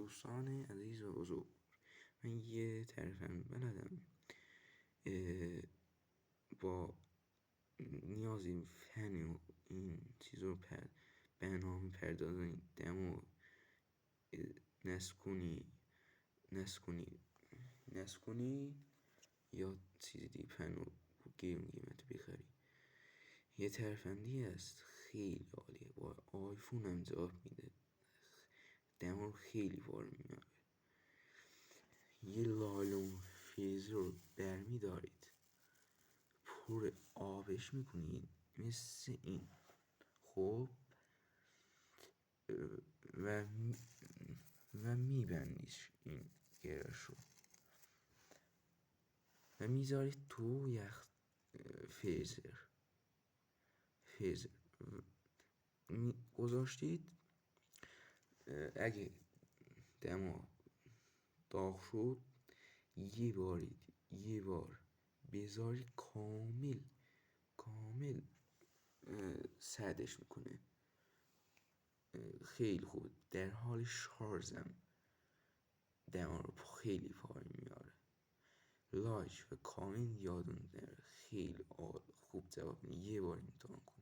دوستان عزیز و بزرگ، من یه ترفند بلدم با نیازی فنی و این چیز رو برنامه پردازنی دمو نسکونی یا چیزی دیگه فن رو قیمت بخری. یه ترفندی هست خیلی عالیه، با آیفون هم جواب میده، دما رو خیلی بار میاره. یه لایلون فیزی رو برمیدارید، پر آبش میکنید مثل این، خب و میبندیش این گرش رو و میذارید تو یخ فیزر گذاشتید. اگه دما داغ شد یه بار بذاری کامل سردش میکنه، خیلی خوب. در حال شارژم دما رو خیلی پایین میاره. لایک و کامنت یادون نره، خیلی خوب جواب میده. یه بار امتحان کن.